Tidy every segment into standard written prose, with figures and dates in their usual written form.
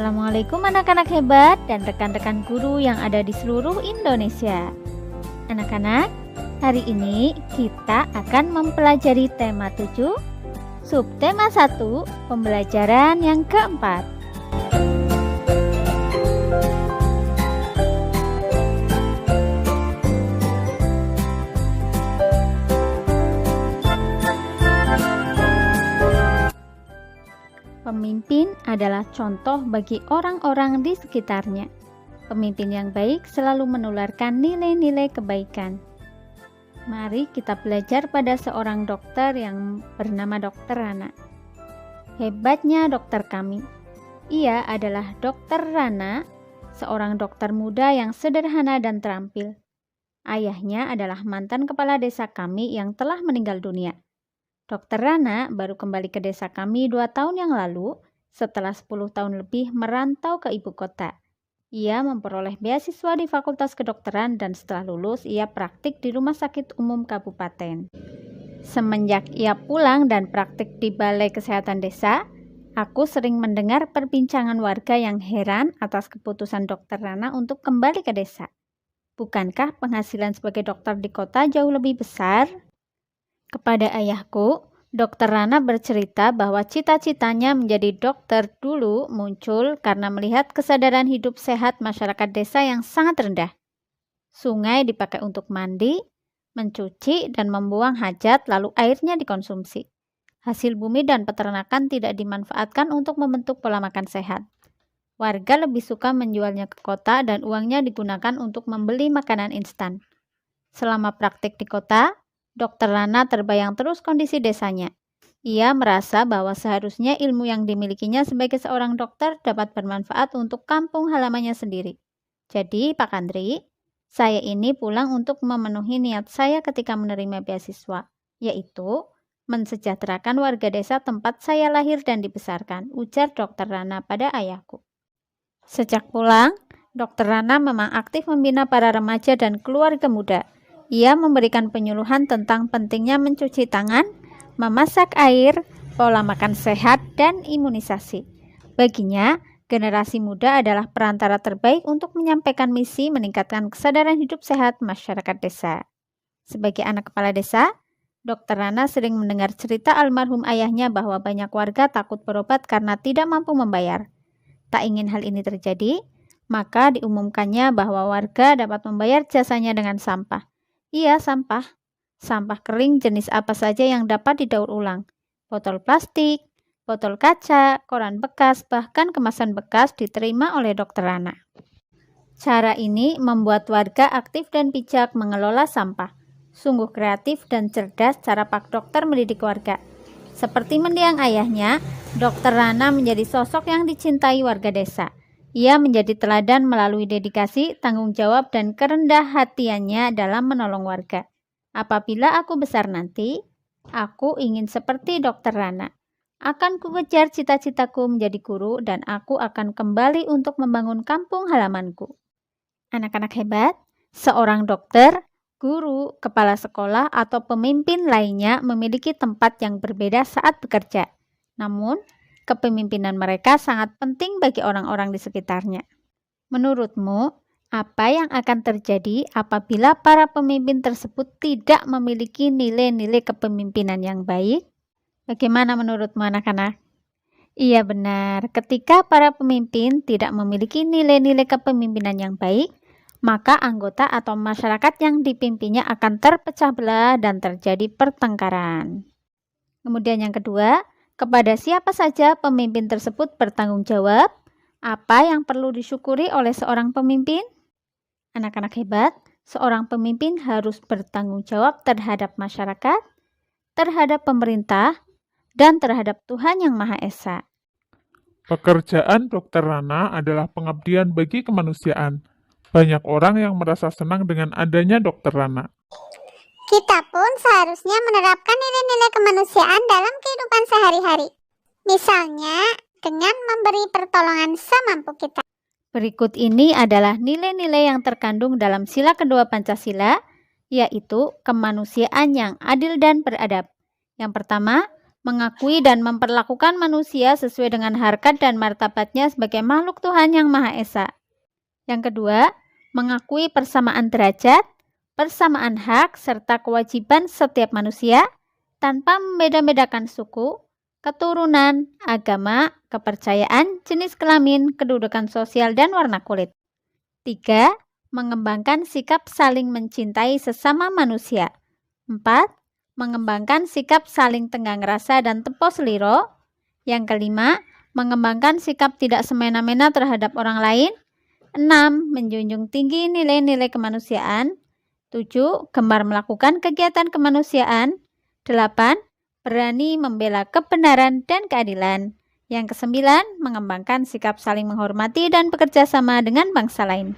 Assalamualaikum anak-anak hebat dan rekan-rekan guru yang ada di seluruh Indonesia. Anak-anak, hari ini kita akan mempelajari tema 7, subtema 1, pembelajaran yang keempat. Pemimpin adalah contoh bagi orang-orang di sekitarnya. Pemimpin yang baik selalu menularkan nilai-nilai kebaikan. Mari kita belajar pada seorang dokter yang bernama Dr. Rana. Hebatnya dokter kami. Ia adalah Dr. Rana, seorang dokter muda yang sederhana dan terampil. Ayahnya adalah mantan kepala desa kami yang telah meninggal dunia. Dr. Rana baru kembali ke desa kami 2 tahun yang lalu setelah 10 tahun lebih merantau ke ibu kota. Ia memperoleh beasiswa di Fakultas Kedokteran dan setelah lulus ia praktik di Rumah Sakit Umum Kabupaten. Semenjak ia pulang dan praktik di Balai Kesehatan Desa, aku sering mendengar perbincangan warga yang heran atas keputusan Dr. Rana untuk kembali ke desa. Bukankah penghasilan sebagai dokter di kota jauh lebih besar? Kepada ayahku, Dr. Rana bercerita bahwa cita-citanya menjadi dokter dulu muncul karena melihat kesadaran hidup sehat masyarakat desa yang sangat rendah. Sungai dipakai untuk mandi, mencuci, dan membuang hajat lalu airnya dikonsumsi. Hasil bumi dan peternakan tidak dimanfaatkan untuk membentuk pola makan sehat. Warga lebih suka menjualnya ke kota dan uangnya digunakan untuk membeli makanan instan. Selama praktik di kota, Dr. Rana terbayang terus kondisi desanya. Ia merasa bahwa seharusnya ilmu yang dimilikinya sebagai seorang dokter dapat bermanfaat untuk kampung halamannya sendiri. Jadi, Pak Kandri, saya ini pulang untuk memenuhi niat saya ketika menerima beasiswa, yaitu mensejahterakan warga desa tempat saya lahir dan dibesarkan, ujar Dr. Rana pada ayahku. Sejak pulang, Dr. Rana memang aktif membina para remaja dan keluarga muda. Ia memberikan penyuluhan tentang pentingnya mencuci tangan, memasak air, pola makan sehat, dan imunisasi. Baginya, generasi muda adalah perantara terbaik untuk menyampaikan misi meningkatkan kesadaran hidup sehat masyarakat desa. Sebagai anak kepala desa, Dr. Rana sering mendengar cerita almarhum ayahnya bahwa banyak warga takut berobat karena tidak mampu membayar. Tak ingin hal ini terjadi, maka diumumkannya bahwa warga dapat membayar jasanya dengan sampah. Iya, sampah. Sampah kering jenis apa saja yang dapat didaur ulang. Botol plastik, botol kaca, koran bekas, bahkan kemasan bekas diterima oleh Dr. Rana. Cara ini membuat warga aktif dan bijak mengelola sampah. Sungguh kreatif dan cerdas cara Pak Dokter mendidik warga. Seperti mendiang ayahnya, Dr. Rana menjadi sosok yang dicintai warga desa. Ia menjadi teladan melalui dedikasi, tanggung jawab, dan kerendah hatiannya dalam menolong warga. Apabila aku besar nanti, aku ingin seperti Dr. Rana. Akan kukejar cita-citaku menjadi guru dan aku akan kembali untuk membangun kampung halamanku. Anak-anak hebat, seorang dokter, guru, kepala sekolah, atau pemimpin lainnya memiliki tempat yang berbeda saat bekerja. Namun, kepemimpinan mereka sangat penting bagi orang-orang di sekitarnya. Menurutmu, apa yang akan terjadi apabila para pemimpin tersebut tidak memiliki nilai-nilai kepemimpinan yang baik? Bagaimana menurutmu anak-anak? Iya benar, ketika para pemimpin tidak memiliki nilai-nilai kepemimpinan yang baik, maka anggota atau masyarakat yang dipimpinnya akan terpecah belah dan terjadi pertengkaran. Kemudian yang kedua, kepada siapa saja pemimpin tersebut bertanggung jawab? Apa yang perlu disyukuri oleh seorang pemimpin? Anak-anak hebat, seorang pemimpin harus bertanggung jawab terhadap masyarakat, terhadap pemerintah, dan terhadap Tuhan Yang Maha Esa. Pekerjaan Dr. Rana adalah pengabdian bagi kemanusiaan. Banyak orang yang merasa senang dengan adanya Dr. Rana. Kita pun seharusnya menerapkan nilai-nilai kemanusiaan dalam kehidupan sehari-hari. Misalnya, dengan memberi pertolongan semampu kita. Berikut ini adalah nilai-nilai yang terkandung dalam sila kedua Pancasila, yaitu kemanusiaan yang adil dan beradab. Yang pertama, mengakui dan memperlakukan manusia sesuai dengan harkat dan martabatnya sebagai makhluk Tuhan yang Maha Esa. Yang kedua, mengakui persamaan derajat, persamaan hak, serta kewajiban setiap manusia tanpa membeda-bedakan suku, keturunan, agama, kepercayaan, jenis kelamin, kedudukan sosial, dan warna kulit. 3. Mengembangkan sikap saling mencintai sesama manusia. 4. Mengembangkan sikap saling tenggang rasa dan tempo seliro. Yang kelima, mengembangkan sikap tidak semena-mena terhadap orang lain. 6. Menjunjung tinggi nilai-nilai kemanusiaan. 7. Gemar melakukan kegiatan kemanusiaan. 8. Berani membela kebenaran dan keadilan. Yang kesembilan, mengembangkan sikap saling menghormati dan bekerja sama dengan bangsa lain.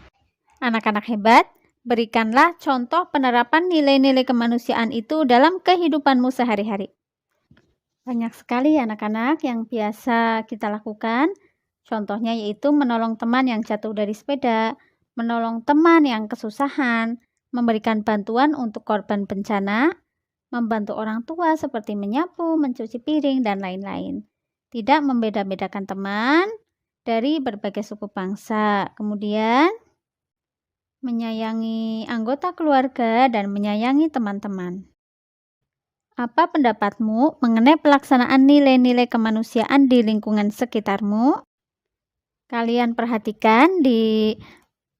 Anak-anak hebat, berikanlah contoh penerapan nilai-nilai kemanusiaan itu dalam kehidupanmu sehari-hari. Banyak sekali anak-anak yang biasa kita lakukan. Contohnya yaitu menolong teman yang jatuh dari sepeda, menolong teman yang kesusahan, memberikan bantuan untuk korban bencana, membantu orang tua seperti menyapu, mencuci piring, dan lain-lain. Tidak membeda-bedakan teman dari berbagai suku bangsa. Kemudian, menyayangi anggota keluarga dan menyayangi teman-teman. Apa pendapatmu mengenai pelaksanaan nilai-nilai kemanusiaan di lingkungan sekitarmu? Kalian perhatikan di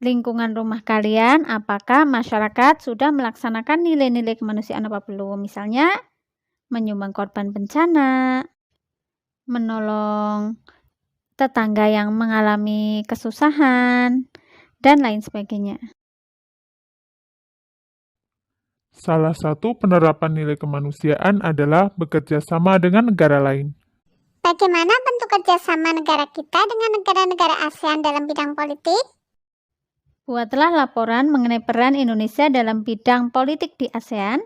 lingkungan rumah kalian, apakah masyarakat sudah melaksanakan nilai-nilai kemanusiaan apa belum? Misalnya, menyumbang korban bencana, menolong tetangga yang mengalami kesusahan, dan lain sebagainya. Salah satu penerapan nilai kemanusiaan adalah bekerja sama dengan negara lain. Bagaimana bentuk kerjasama negara kita dengan negara-negara ASEAN dalam bidang politik? Buatlah laporan mengenai peran Indonesia dalam bidang politik di ASEAN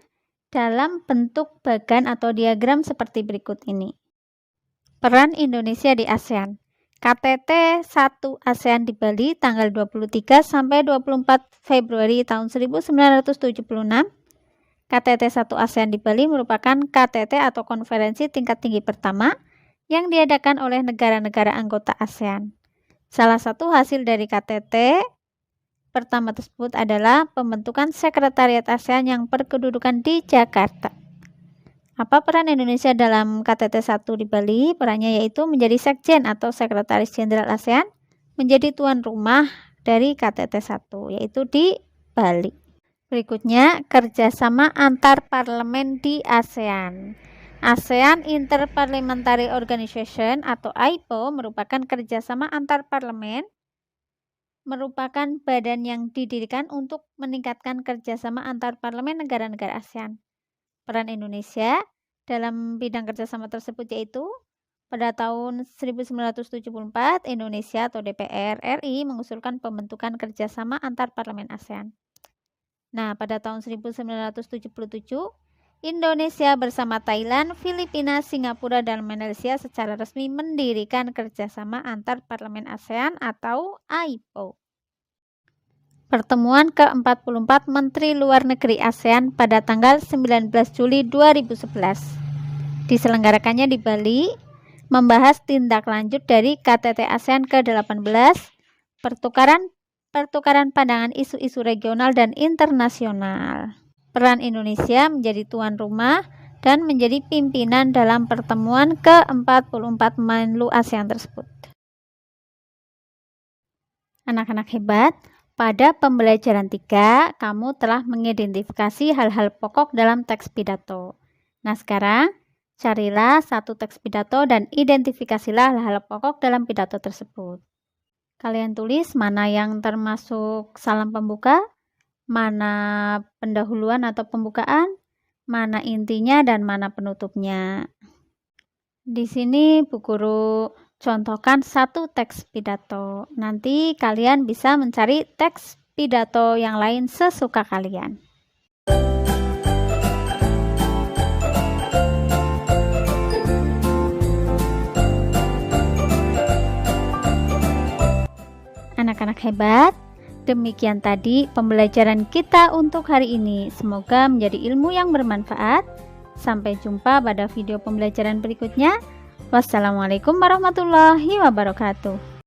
dalam bentuk bagan atau diagram seperti berikut ini. Peran Indonesia di ASEAN. KTT 1 ASEAN di Bali tanggal 23 sampai 24 Februari tahun 1976. KTT 1 ASEAN di Bali merupakan KTT atau konferensi tingkat tinggi pertama yang diadakan oleh negara-negara anggota ASEAN. Salah satu hasil dari KTT pertama tersebut adalah pembentukan Sekretariat ASEAN yang berkedudukan di Jakarta. Apa peran Indonesia dalam KTT 1 di Bali? Perannya yaitu menjadi Sekjen atau Sekretaris Jenderal ASEAN, menjadi tuan rumah dari KTT 1, yaitu di Bali. Berikutnya, kerjasama antar parlemen di ASEAN. ASEAN Interparliamentary Organization atau AIPO merupakan kerjasama antar parlemen, merupakan badan yang didirikan untuk meningkatkan kerjasama antar parlemen negara-negara ASEAN. Peran Indonesia dalam bidang kerjasama tersebut yaitu pada tahun 1974 Indonesia atau DPR RI mengusulkan pembentukan kerjasama antar parlemen ASEAN. Nah, pada tahun 1977 Indonesia bersama Thailand, Filipina, Singapura, dan Malaysia secara resmi mendirikan kerjasama antar parlemen ASEAN atau AIPO. Pertemuan ke-44 Menteri Luar Negeri ASEAN pada tanggal 19 Juli 2011 diselenggarakannya di Bali, membahas tindak lanjut dari KTT ASEAN ke-18, pertukaran pandangan isu-isu regional dan internasional. Peran Indonesia menjadi tuan rumah dan menjadi pimpinan dalam pertemuan ke-44 Menlu ASEAN tersebut. Anak-anak hebat, pada pembelajaran 3, kamu telah mengidentifikasi hal-hal pokok dalam teks pidato. Nah, sekarang carilah satu teks pidato dan identifikasilah hal-hal pokok dalam pidato tersebut. Kalian tulis mana yang termasuk salam pembuka, mana pendahuluan atau pembukaan, mana intinya, dan mana penutupnya. Di sini Bu Guru contohkan satu teks pidato. Nanti kalian bisa mencari teks pidato yang lain sesuka kalian. Anak-anak hebat, demikian tadi pembelajaran kita untuk hari ini. Semoga menjadi ilmu yang bermanfaat Sampai jumpa pada video pembelajaran berikutnya. Wassalamualaikum warahmatullahi wabarakatuh.